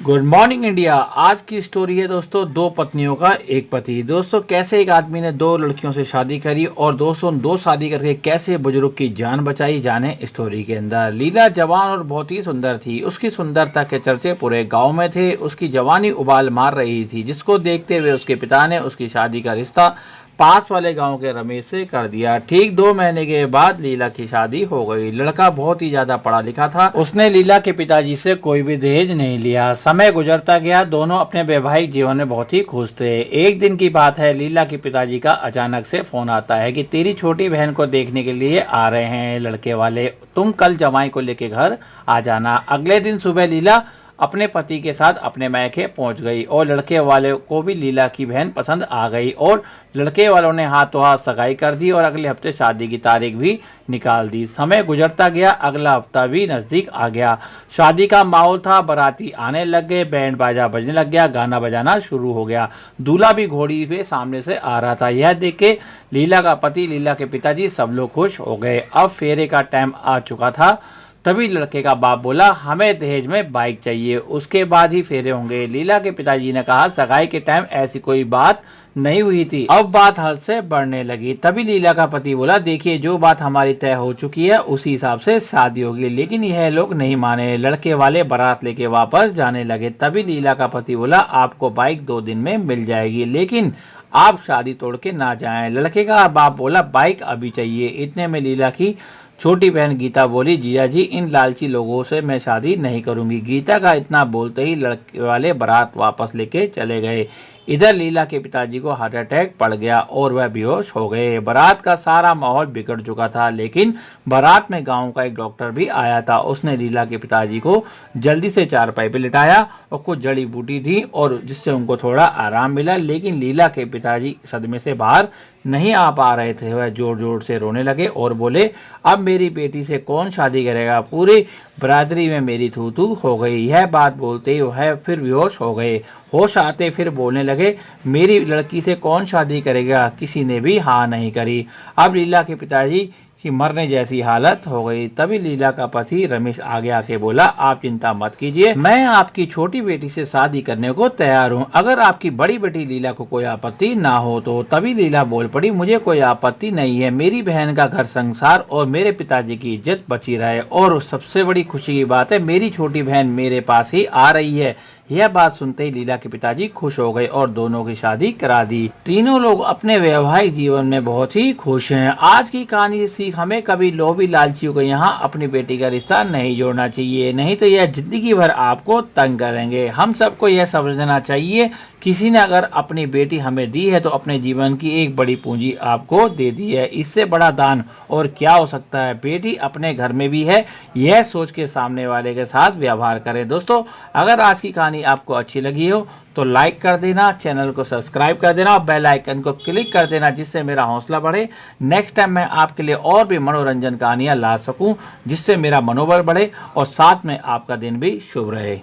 Good morning India. आज की story है दोस्तों दो पत्नियों का एक पति। दोस्तों कैसे एक आदमी ने दो लड़कियों से शादी करी और दोस्तों दो शादी करके कैसे बुजुर्ग की जान बचाई, जाने स्टोरी के अंदर। लीला जवान और बहुत ही सुंदर थी। उसकी सुंदरता के चर्चे पूरे गांव में थे। उसकी जवानी उबाल मार रही थी, जिसको देखते हुए उसके पिता ने उसकी शादी का रिश्ता पास वाले गांव के रमेश से कर दिया। ठीक 2 महीने के बाद लीला की शादी हो गई। लड़का बहुत ही ज्यादा पढ़ा लिखा था। उसने लीला के पिताजी से कोई भी दहेज नहीं लिया। समय गुजरता गया, दोनों अपने वैवाहिक जीवन में बहुत ही खुश थे। एक दिन की बात है, लीला के पिताजी का अचानक से फोन आता है कि तेरी छोटी बहन को देखने के लिए आ रहे हैं लड़के वाले, तुम कल जमाई को लेके घर आ जाना। अगले दिन सुबह लीला अपने पति के साथ अपने मायके पहुंच गई और लड़के वाले को भी लीला की बहन पसंद आ गई और लड़के वालों ने हाथों हाथ सगाई कर दी और अगले हफ्ते शादी की तारीख भी निकाल दी। समय गुजरता गया, अगला हफ्ता भी नजदीक आ गया। शादी का माहौल था, बाराती आने लग गए, बैंड बाजा बजने लग गया, गाना बजाना शुरू हो गया। दूल्हा भी घोड़ी पे सामने से आ रहा था। यह देख के लीला का पति, लीला के पिताजी सब लोग खुश हो गए। अब फेरे का टाइम आ चुका था। तभी लड़के का बाप बोला, हमें दहेज में बाइक चाहिए, उसके बाद ही फेरे होंगे। लीला के पिताजी ने कहा, सगाई के टाइम ऐसी कोई बात नहीं हुई थी। अब बात हद से बढ़ने लगी। तभी लीला का पति बोला, देखिए जो बात हमारी तय हो चुकी है उसी हिसाब से शादी होगी। लेकिन यह लोग नहीं माने। लड़के वाले बारात लेके वापस जाने लगे। तभी लीला का पति बोला, आपको बाइक 2 दिन में मिल जाएगी, लेकिन आप शादी तोड़ के ना जाएं। लड़के का बाप बोला, बाइक अभी चाहिए। इतने में लीला की छोटी बहन गीता बोली, जीजा जी इन लालची लोगों से मैं शादी नहीं करूंगी। गीता का इतना बोलते ही लड़के वाले बारात वापस लेके चले गए। इधर लीला के पिताजी को हार्ट अटैक पड़ गया और वह बेहोश हो गए। बारात का सारा माहौल बिगड़ चुका था, लेकिन बारात में गांव का एक डॉक्टर भी आया था। उसने लीला के पिताजी को जल्दी से चारपाई पे लिटाया और कुछ जड़ी बूटी दी और जिससे उनको थोड़ा आराम मिला। लेकिन लीला के पिताजी सदमे से बाहर नहीं आ पा रहे थे। वह जोर जोर से रोने लगे और बोले, अब मेरी बेटी से कौन शादी करेगा, पूरी बरादरी में मेरी थू थू हो गई। यह बात बोलते ही वह फिर बेहोश हो गए। होश आते फिर बोलने लगे, मेरी लड़की से कौन शादी करेगा, किसी ने भी हाँ नहीं करी। अब लीला के पिताजी की मरने जैसी हालत हो गई। तभी लीला का पति रमेश आगे आके बोला, आप चिंता मत कीजिए, मैं आपकी छोटी बेटी से शादी करने को तैयार हूँ, अगर आपकी बड़ी बेटी लीला को कोई आपत्ति ना हो तो। तभी लीला बोल पड़ी, मुझे कोई आपत्ति नहीं है, मेरी बहन का घर संसार और मेरे पिताजी की इज्जत बची रहे। और सबसे बड़ी खुशी की बात है, मेरी छोटी बहन मेरे पास ही आ रही है। यह बात सुनते ही लीला के पिताजी खुश हो गए और दोनों की शादी करा दी। तीनों लोग अपने वैवाहिक जीवन में बहुत ही खुश हैं। आज की कहानी से सीख हमें कभी लोभी लालचियों को यहाँ अपनी बेटी का रिश्ता नहीं जोड़ना चाहिए, नहीं तो यह जिंदगी भर आपको तंग करेंगे। हम सबको यह समझना चाहिए, किसी ने अगर अपनी बेटी हमें दी है तो अपने जीवन की एक बड़ी पूंजी आपको दे दी है। इससे बड़ा दान और क्या हो सकता है। बेटी अपने घर में भी है, यह सोच के सामने वाले के साथ व्यवहार करें। दोस्तों अगर आज की कहानी आपको अच्छी लगी हो तो लाइक कर देना, चैनल को सब्सक्राइब कर देना और बेल आइकन को क्लिक कर देना, जिससे मेरा हौसला बढ़े। नेक्स्ट टाइम मैं आपके लिए और भी मनोरंजन कहानियाँ ला सकूं, जिससे मेरा मनोबल बढ़े और साथ में आपका दिन भी शुभ रहे।